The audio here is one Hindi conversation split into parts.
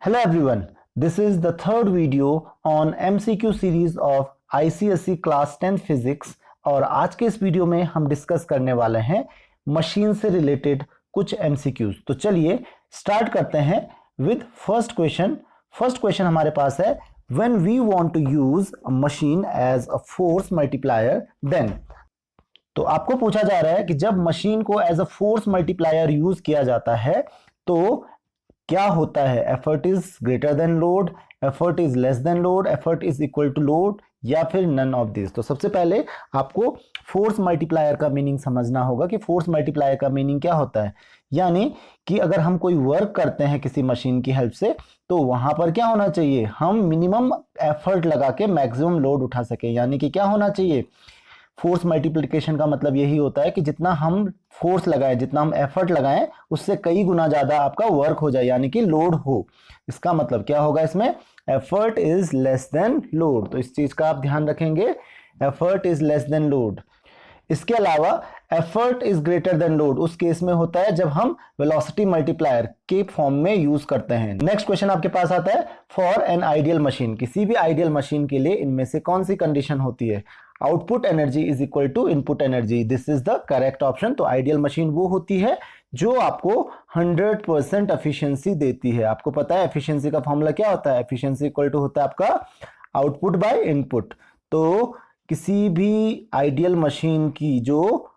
Hello everyone, this is the third video on MCQ series of ICSE class 10 physics और आज के इस वीडियो में हम डिस्कस करने वाले हैं मशीन से रिलेटेड कुछ MCQs। तो चलिए स्टार्ट करते हैं with first question. First question हमारे पास है when we want to use a machine as a force multiplier then. तो आपको पूछा जा रहा है कि जब मशीन को as a force multiplier use किया जाता है तो क्या होता है, effort is greater than load, effort is less than load, effort is equal to load या फिर नन ऑफ दिस। तो सबसे पहले आपको फोर्स मल्टीप्लायर का मीनिंग समझना होगा कि फोर्स मल्टीप्लायर का मीनिंग क्या होता है। यानी कि अगर हम कोई वर्क करते हैं किसी मशीन की हेल्प से तो वहां पर क्या होना चाहिए, हम मिनिमम एफर्ट लगा के मैक्सिमम लोड उठा सके। यानी कि क्या होना चाहिए, फोर्स मल्टीप्लिकेशन का मतलब यही होता है कि जितना हम फोर्स लगाएं, जितना हम एफर्ट लगाएं, उससे कई गुना ज्यादा आपका वर्क हो जाए, यानी कि लोड हो। इसका मतलब क्या होगा, इसमें effort is less than load. तो इस चीज का आप ध्यान रखेंगे, effort is less than load. इसके अलावा effort is greater than load उस केस में होता है जब हम वेलोसिटी मल्टीप्लायर के फॉर्म में यूज करते हैं। नेक्स्ट क्वेश्चन आपके पास आता है, फॉर एन आइडियल मशीन, किसी भी आइडियल मशीन के लिए इनमें से कौन सी कंडीशन होती है, output energy is equal to input energy, this is the correct option. तो आइडियल मशीन वो होती है जो आपको 100% एफिशिएंसी देती है। आपको पता है एफिशिएंसी का फॉर्मूला क्या होता है, एफिशिएंसी इक्वल टू होता है आपका आउटपुट बाय इनपुट। तो किसी भी आइडियल मशीन की जो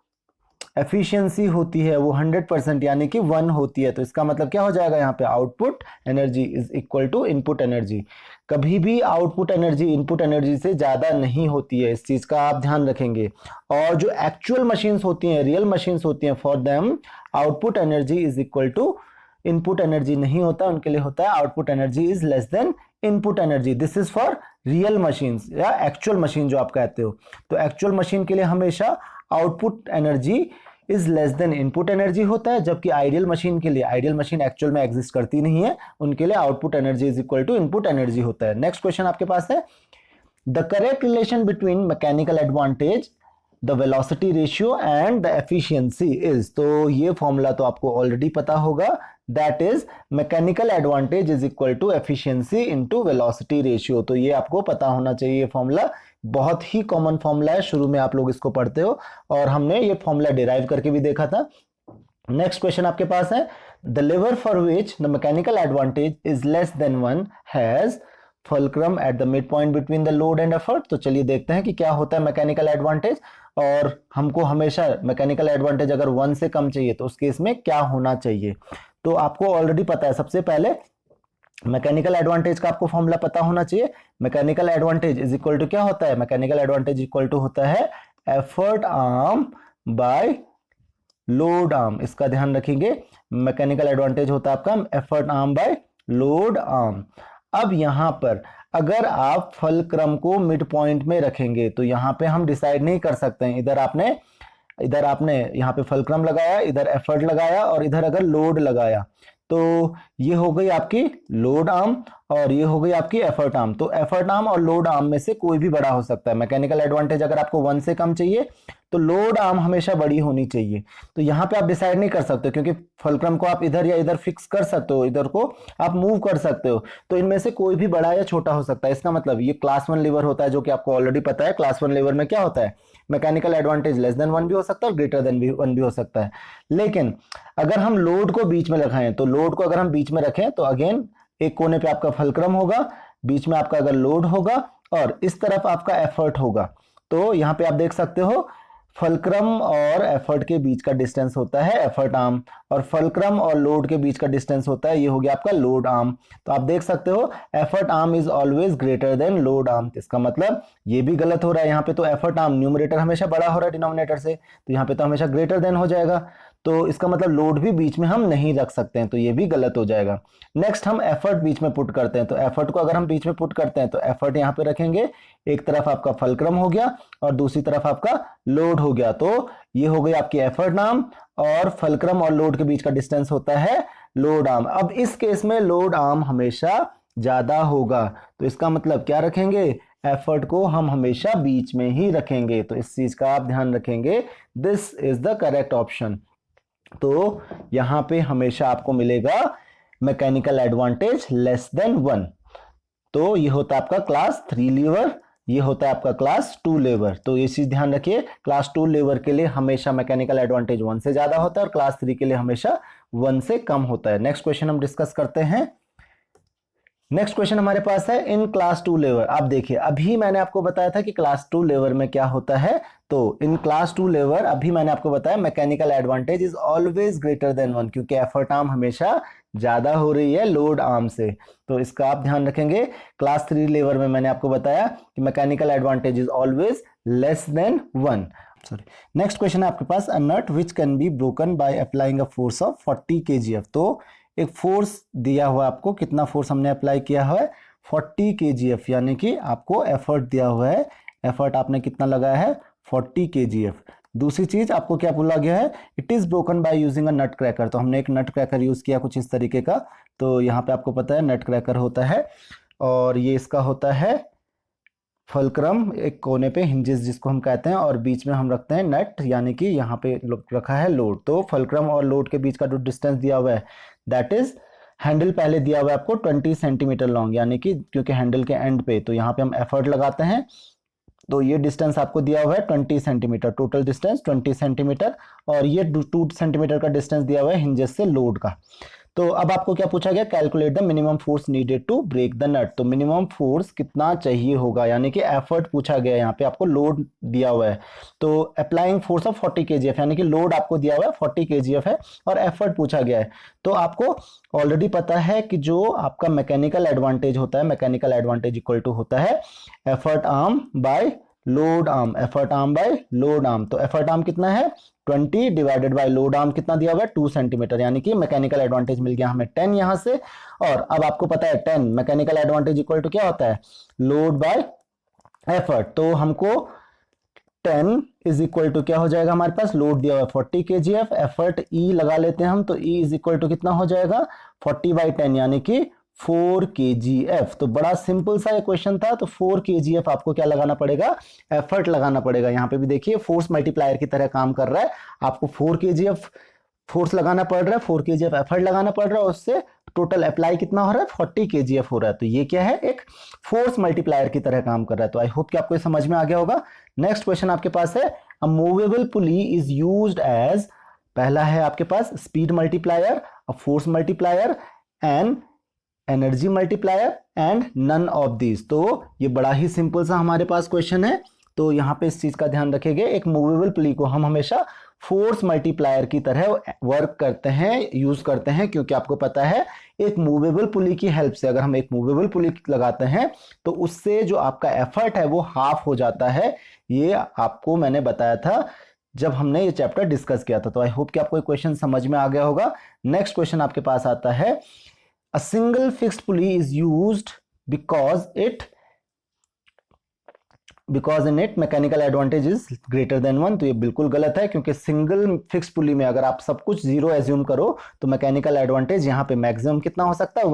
एफिशिएंसी होती है वो 100% यानी कि 1 होती है। तो इसका मतलब क्या हो जाएगा, यहाँ पे output energy is equal to input energy. कभी भी आउटपुट एनर्जी इनपुट एनर्जी से ज्यादा नहीं होती है, इस चीज का आप ध्यान रखेंगे। और जो एक्चुअल मशीन्स होती हैं, रियल मशीन्स होती हैं, for them output energy is equal to input energy नहीं होता, उनके लिए होता है output energy is less than input energy. This is for real machines या एक्चुअल मशीन जो आप कहते हो। तो एक्चुअल मशीन के लिए हमेशा output energy is less than input energy होता है, जबकि आइडियल मशीन के लिए, आइडियल मशीन एक्चुअल में एग्जिस्ट करती नहीं है, उनके लिए output energy is equal to input energy होता है। नेक्स्ट क्वेश्चन आपके पास है, the correct relation between mechanical advantage, the velocity ratio and the efficiency is. तो ये फॉर्मूला तो आपको ऑलरेडी पता होगा, that is mechanical advantage is equal to efficiency into velocity ratio. तो ये आपको पता होना चाहिए फॉर्मूला, बहुत ही कॉमन फॉर्मूला है, शुरू में आप लोग इसको पढ़ते हो और हमने ये फॉर्मूला डिराइव करके भी देखा था। नेक्स्ट क्वेश्चन आपके पास है, the lever for which the mechanical advantage is less than 1 has fulcrum at the mid point between the load and effort. तो चलिए देखते हैं कि क्या होता है मैकेनिकल एडवांटेज, और हमको हमेशा मैकेनिकल एडवांटेज अगर 1 से कम चाहिए तो उस केस में क्या होना चाहिए। तो आपको ऑलरेडी पता है, सबसे पहले मैकेनिकल एडवांटेज का आपको फॉर्मूला पता होना चाहिए। Mechanical advantage is equal to क्या होता है, मैकेनिकल एडवांटेज इक्वल टू होता है effort arm by load arm. इसका ध्यान रखेंगे, मैकेनिकल एडवांटेज होता है आपका effort arm by load arm. अब यहां पर अगर आप फलक्रम को मिड पॉइंट में रखेंगे तो यहां पे हम डिसाइड नहीं कर सकते हैं, इधर आपने यहाँ पे फलक्रम लगाया, इधर एफर्ट लगाया और इधर अगर लोड लगाया, तो ये हो गई आपकी लोड आर्म और ये हो गई आपकी एफर्ट आर्म। तो एफर्ट आर्म और लोड आर्म में से कोई भी बड़ा हो सकता है। मैकेनिकल एडवांटेज अगर आपको 1 से कम चाहिए तो लोड आर्म हमेशा बड़ी होनी चाहिए। तो यहाँ पे आप डिसाइड नहीं कर सकते क्योंकि फुलक्रम को आप इधर या इधर फिक्स कर सकते हो, इधर को आप मूव कर सकते हो, तो इनमें से कोई भी बड़ा या छोटा हो सकता है। इसका मतलब ये क्लास 1 लीवर होता है जो कि आपको ऑलरेडी पता है। क्लास 1 लीवर में क्या होता है, मैकेनिकल एडवांटेज लेस देन 1 भी हो सकता है और ग्रेटर देन 1 भी हो सकता है। लेकिन अगर हम लोड को बीच में रखें, तो लोड को अगर हम बीच में रखें तो अगेन एक कोने पे आपका फलक्रम होगा, बीच में आपका अगर लोड होगा और इस तरफ आपका एफर्ट होगा। तो यहाँ पे आप देख सकते हो फलक्रम और एफर्ट के बीच का डिस्टेंस होता है एफर्ट आर्म, और फलक्रम और लोड के बीच का डिस्टेंस होता है, ये हो गया आपका लोड आर्म। तो आप देख सकते हो effort arm is always greater than load arm. इसका मतलब ये भी गलत हो रहा है, यहाँ पे तो एफर्ट आर्म न्यूमरेटर हमेशा बड़ा हो रहा है डिनोमिनेटर से, तो यहाँ पे तो हमेशा ग्रेटर देन हो जाएगा। तो इसका मतलब लोड भी बीच में हम नहीं रख सकते हैं, तो ये भी गलत हो जाएगा। नेक्स्ट हम एफर्ट बीच में पुट करते हैं, तो एफर्ट को अगर हम बीच में पुट करते हैं तो एफर्ट यहाँ पे रखेंगे, एक तरफ आपका फलक्रम हो गया और दूसरी तरफ आपका लोड हो गया। तो ये हो गई आपकी एफर्ट आर्म और फलक्रम और लोड के बीच का डिस्टेंस होता है लोड आर्म। अब इस केस में लोड आर्म हमेशा ज्यादा होगा, तो इसका मतलब क्या रखेंगे, एफर्ट को हम हमेशा बीच में ही रखेंगे। तो इस चीज का आप ध्यान रखेंगे, this is the correct option. तो यहां पे हमेशा आपको मिलेगा मैकेनिकल एडवांटेज लेस देन 1। तो ये होता है आपका क्लास 3 लीवर, ये होता है आपका क्लास 2 लीवर। तो ये चीज ध्यान रखिए, क्लास 2 लीवर के लिए हमेशा मैकेनिकल एडवांटेज 1 से ज्यादा होता है और क्लास 3 के लिए हमेशा 1 से कम होता है। नेक्स्ट क्वेश्चन हम डिस्कस करते हैं। नेक्स्ट क्वेश्चन हमारे पास है इन क्लास 2 लेवल। आप देखिए, अभी मैंने आपको बताया था कि क्लास 2 लेवल में क्या होता है। तो इन क्लास 2 लेवल अभी मैंने आपको बताया mechanical advantage is always greater than 1, क्योंकि एफर्ट आर्म हमेशा ज्यादा हो रही है लोड आर्म से। तो इसका आप ध्यान रखेंगे। क्लास 3 लेवल में मैंने आपको बताया कि mechanical advantage is always less than 1। Sorry, next question है आपके पास, a nut which can be broken by applying a force of 40 kgf। तो एक फोर्स दिया हुआ है आपको, कितना फोर्स हमने अप्लाई किया है 40 kgf, यानी कि आपको एफर्ट दिया हुआ है, एफर्ट आपने कितना लगाया है 40 kgf। दूसरी चीज आपको क्या बोला गया है, it is broken by using a nut cracker. तो हमने एक नट क्रैकर यूज किया कुछ इस तरीके का। तो यहाँ पे आपको पता है नट क्रैकर होता है और ये इसका होता है फलक्रम, एक कोने पे हिंजेस जिसको हम कहते हैं, और बीच में हम रखते हैं नट, यानी कि यहाँ पे रखा है लोड। तो फलक्रम और लोड के बीच का जो डिस्टेंस दिया हुआ है दैट इज, हैंडल पहले दिया हुआ है आपको 20 सेंटीमीटर लॉन्ग, यानी कि क्योंकि हैंडल के एंड पे, तो यहाँ पे हम एफर्ट लगाते हैं। तो ये डिस्टेंस आपको दिया हुआ है 20 सेंटीमीटर, टोटल डिस्टेंस 20 सेंटीमीटर, और ये 2 सेंटीमीटर का डिस्टेंस दिया हुआ है हिंजेस से लोड का। तो अब आपको क्या पूछा गया, calculate the minimum force needed to break the nut. तो मिनिमम फोर्स कितना चाहिए होगा, यानी कि एफर्ट पूछा गया है, यहाँ पे आपको लोड दिया हुआ है। तो अप्लाइंग फोर्स ऑफ 40 kgf, यानी कि लोड आपको दिया हुआ है 40 kgf है और एफर्ट पूछा गया है। तो आपको ऑलरेडी पता है कि जो आपका मैकेनिकल एडवांटेज होता है, मैकेनिकल एडवांटेज इक्वल टू होता है effort arm by load arm, effort arm by load arm. तो एफर्ट आर्म कितना है 20 डिवाइडेड बाय लोड आर्म कितना दिया हुआ है 2 सेंटीमीटर, यानी कि मैकेनिकल एडवांटेज मिल गया हमें 10 यहां से। और अब आपको पता है 10 मैकेनिकल एडवांटेज इक्वल टू क्या होता है, लोड बाय एफर्ट। तो हमको 10 इज इक्वल टू क्या हो जाएगा, हमारे पास लोड दिया हुआ है 40 kgf, एफर्ट ई लगा लेते हैं हम, तो ई इज इक्वल टू कितना हो जाएगा 40/10, यानी कि 4 kgf। तो बड़ा सिंपल सा क्वेश्चन था। तो 4 kgf आपको क्या लगाना पड़ेगा, एफर्ट लगाना पड़ेगा। यहाँ पे भी देखिए फोर्स मल्टीप्लायर की तरह काम कर रहा है, आपको 4 kgf फोर्स लगाना पड़ रहा है, 4 kgf एफर्ट लगाना पड़ रहा है, उससे टोटल अप्लाई कितना हो रहा है 40 kgf हो रहा है। तो ये क्या है, एक फोर्स मल्टीप्लायर की तरह काम कर रहा है। तो आई होप कि आपको समझ में आ गया होगा। नेक्स्ट क्वेश्चन आपके पास है, a movable pulley is used as, पहला है आपके पास speed multiplier, a force multiplier, and energy multiplier, and none of these. तो ये बड़ा ही सिंपल सा हमारे पास क्वेश्चन है। तो यहाँ पे इस चीज का ध्यान रखेंगे, एक मूवेबल पुली को हम हमेशा फोर्स मल्टीप्लायर की तरह वर्क करते हैं, यूज करते हैं, क्योंकि आपको पता है एक मूवेबल पुली की हेल्प से, अगर हम एक मूवेबल पुली लगाते हैं तो उससे जो आपका एफर्ट है वो हाफ हो जाता है। ये आपको मैंने बताया था जब हमने ये चैप्टर डिस्कस किया था। तो आई होप कि आपको क्वेश्चन समझ में आ गया होगा। नेक्स्ट क्वेश्चन आपके पास आता है, a single fixed pulley is used because in it mechanical advantage is greater than 1। तो ये बिल्कुल गलत है, क्योंकि सिंगल फिक्स पुली में अगर आप सब कुछ जीरो एज्यूम करो तो मैकेनिकल एडवांटेज यहाँ पे मैक्सिमम कितना हो सकता है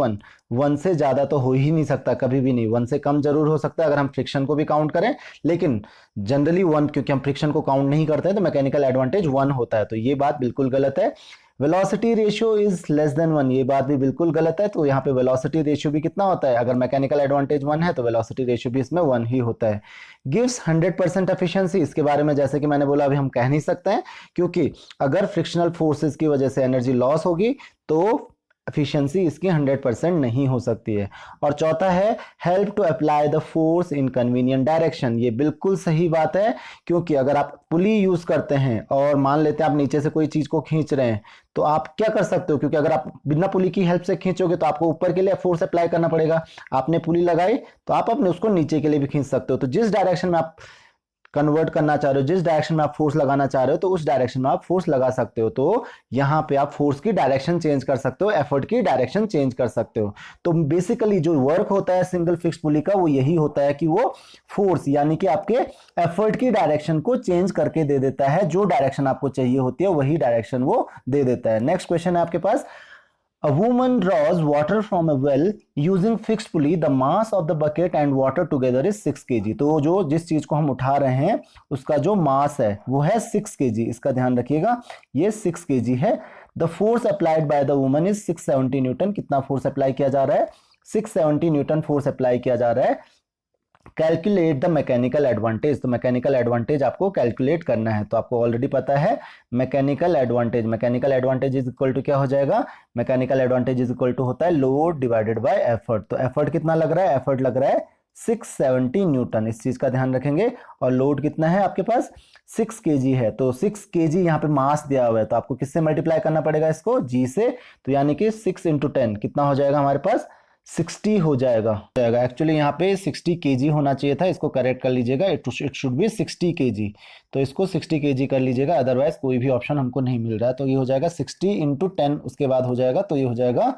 1 से ज्यादा तो हो ही नहीं सकता, कभी भी नहीं। 1 से कम जरूर हो सकता है अगर हम फ्रिक्शन को भी काउंट करें, लेकिन जनरली 1, क्योंकि हम फ्रिक्शन को काउंट नहीं करते हैं तो मैकेनिकल एडवांटेज 1 होता है। तो ये बात बिल्कुल गलत है। Velocity ratio is less than 1, ये बात भी बिल्कुल गलत है। तो यहाँ पे वेलोसिटी रेशियो भी कितना होता है, अगर मैकेनिकल एडवांटेज 1 है तो वेलोसिटी रेशियो भी इसमें 1 ही होता है। गिव्स 100% एफिशिएंसी, इसके बारे में जैसे कि मैंने बोला अभी हम कह नहीं सकते हैं, क्योंकि अगर फ्रिक्शनल फोर्सेस की वजह से एनर्जी लॉस होगी तो एफिशिएंसी इसकी 100% नहीं हो सकती है। और चौथा है, help to apply the force in convenient direction, ये बिल्कुल सही बात है, क्योंकि अगर आप पुली यूज करते हैं और मान लेते हैं आप नीचे से कोई चीज को खींच रहे हैं, तो आप क्या कर सकते हो, क्योंकि अगर आप बिना पुली की हेल्प से खींचोगे तो आपको ऊपर के लिए फोर्स अप्लाई करना पड़ेगा। आपने पुली लगाई तो आप अपने उसको नीचे के लिए भी खींच सकते हो। तो जिस डायरेक्शन में आप कन्वर्ट करना चाह रहे हो, जिस डायरेक्शन में आप फोर्स लगाना चाह रहे हो, तो उस डायरेक्शन में आप फोर्स लगा सकते हो। तो यहाँ पे आप फोर्स की डायरेक्शन चेंज कर सकते हो, एफर्ट की डायरेक्शन चेंज कर सकते हो। तो बेसिकली जो वर्क होता है सिंगल फिक्स पुली का वो यही होता है कि वो फोर्स यानी कि आपके एफर्ट की डायरेक्शन को चेंज करके दे देता है, जो डायरेक्शन आपको चाहिए होती है वही डायरेक्शन वो दे देता है। नेक्स्ट क्वेश्चन है आपके पास, A woman draws water from a well using fixed pulley. The mass of the bucket and water together is 6 kg. तो जो जिस चीज को हम उठा रहे हैं उसका जो मास है वो है 6 kg, इसका ध्यान रखिएगा, ये 6 kg है। The force applied by the woman is 670 Newton. कितना फोर्स अप्लाई किया जा रहा है? 670 न्यूटन फोर्स अप्लाई किया जा रहा है। Calculate the mechanical advantage. तो मैकेनिकल एडवांटेज आपको कैलकुलेट करना है। तो आपको ऑलरेडी पता है mechanical advantage is equal to क्या हो जाएगा? Mechanical advantage is equal to होता है लोड डिवाइडेड बाय एफर्ट। तो एफर्ट कितना लग रहा है? एफर्ट लग रहा है 670 न्यूटन। इस चीज का ध्यान रखेंगे। और लोड कितना है आपके पास? 6 kg है। तो 6 kg यहाँ पे मास दिया हुआ है, तो आपको किससे मल्टीप्लाई करना पड़ेगा इसको? जी से। तो यानी कि 6 × 10 कितना हो जाएगा हमारे पास? 60 हो जाएगा। एक्चुअली यहाँ पे 60 kg होना चाहिए था, इसको करेक्ट कर लीजिएगा। It should be 60 kg। तो इसको 60 kg कर लीजिएगा, अदरवाइज कोई भी ऑप्शन हमको नहीं मिल रहा है। तो ये हो जाएगा 60 × 10, उसके बाद हो जाएगा, तो ये हो जाएगा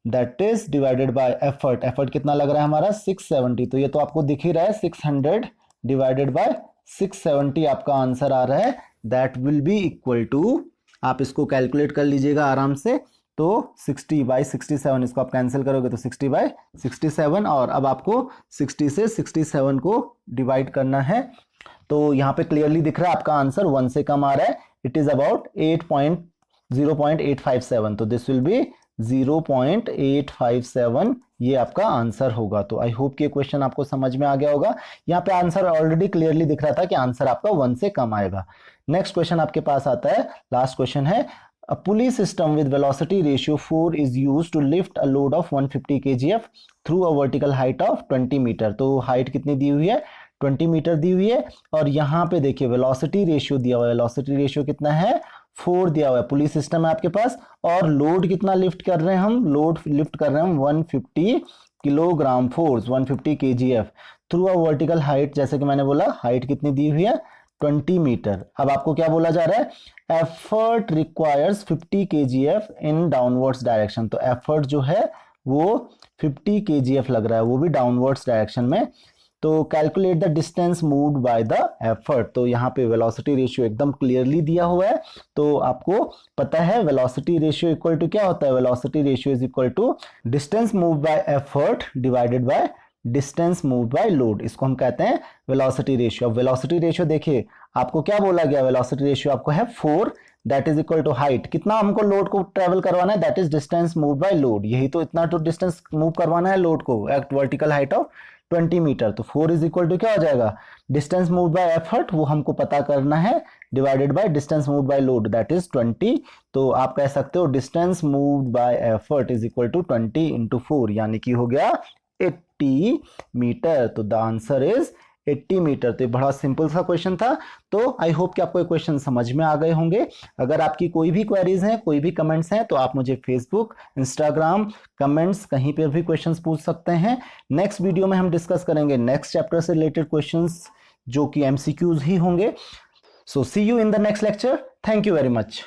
that is divided by effort. Effort कितना लग रहा है हमारा? 670। तो ये तो आपको दिख ही रहा है, 600 डिवाइडेड बाय 670 आपका आंसर आ रहा है। That will be equal to, आप इसको कैलकुलेट कर लीजिएगा आराम से। तो 60/67, इसको आप कैंसिल करोगे तो 60/67, और अब आपको 60 से 67 को डिवाइड करना है। तो यहाँ पे क्लियरली दिख रहा है आपका आंसर 1 से कम आ रहा है। It is about 0.857। तो दिस विल बी 0.857, ये आपका आंसर होगा। तो आई होप कि क्वेश्चन आपको समझ में आ गया होगा। यहाँ पे आंसर ऑलरेडी क्लियरली दिख रहा था कि आंसर आपका 1 से कम आएगा। नेक्स्ट क्वेश्चन आपके पास आता है, लास्ट क्वेश्चन है। A pulley system with velocity ratio 4 is used to lift a load of 150 kgf through a vertical height of 20 metre. तो हाइट कितनी दी हुई है? 20 मीटर दी हुई है। और यहाँ पे देखिए वेलोसिटी रेशियो दिया हुआ है। वेलोसिटी रेशियो कितना है? 4 दिया हुआ है। पुली सिस्टम है आपके पास, और लोड कितना लिफ्ट कर रहे हैं हम? लोड लिफ्ट कर रहे हैं 150 kilogram force, 150 kgf through a vertical height. जैसे कि मैंने बोला, हाइट कितनी दी हुई है? 20 मीटर। अब आपको क्या बोला जा रहा है? एफर्ट रिक्वायर्स 50 kgf इन डाउनवर्ड्स डायरेक्शन। तो एफर्ट जो है वो 50 kgf लग रहा है, वो भी डाउनवर्ड्स डायरेक्शन में। तो calculate the distance moved by the effort. तो यहाँ पे वेलोसिटी रेशियो एकदम क्लियरली दिया हुआ है। तो आपको पता है वेलोसिटी रेशियो इक्वल टू क्या होता है? Velocity ratio is equal to distance moved by effort divided by distance moved by load. इसको हम कहते हैं वेलोसिटी रेशियो। अब वेलोसिटी रेशियो देखिए आपको क्या बोला गया? वेलोसिटी रेशियो आपको है 4, that is equal to height. कितना हमको लोड को ट्रेवल करवाना है? That is distance move by load. यही तो, इतना तो डिस्टेंस मूव करवाना है लोड को at vertical height of 20 metre. तो 4 इज इक्वल टू क्या हो जाएगा? डिस्टेंस मूव बाय एफर्ट, वो हमको पता करना है, divided by distance move by load, that is 20। तो आप कह सकते हो distance moved by effort is equal to 20 × 4, यानी कि हो गया 80 मीटर। तो द आंसर इज 80 मीटर। तो बड़ा सिंपल सा क्वेश्चन था। तो आई होप कि आपको ये क्वेश्चन समझ में आ गए होंगे। अगर आपकी कोई भी क्वेरीज हैं, कोई भी कमेंट्स हैं, तो आप मुझे फेसबुक, इंस्टाग्राम, कमेंट्स कहीं पर भी क्वेश्चंस पूछ सकते हैं। नेक्स्ट वीडियो में हम डिस्कस करेंगे नेक्स्ट चैप्टर से रिलेटेड क्वेश्चंस, जो कि एमसीक्यूज ही होंगे। So see you in the next lecture. Thank you very much.